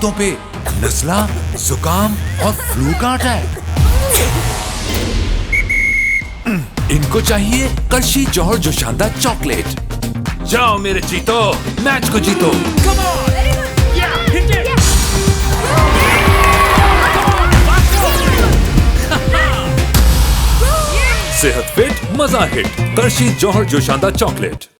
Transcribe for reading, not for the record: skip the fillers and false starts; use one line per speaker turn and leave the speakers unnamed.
चीतों पे नज़ला, जुकाम और फ्लू का अटैक। इनको चाहिए करशी जौहर जोशानदा चॉकलेट। जाओ मेरे चीतो, मैच को जीतो। सेहत फिट, मजा हिट। करशी जौहर जोशानदा चॉकलेट।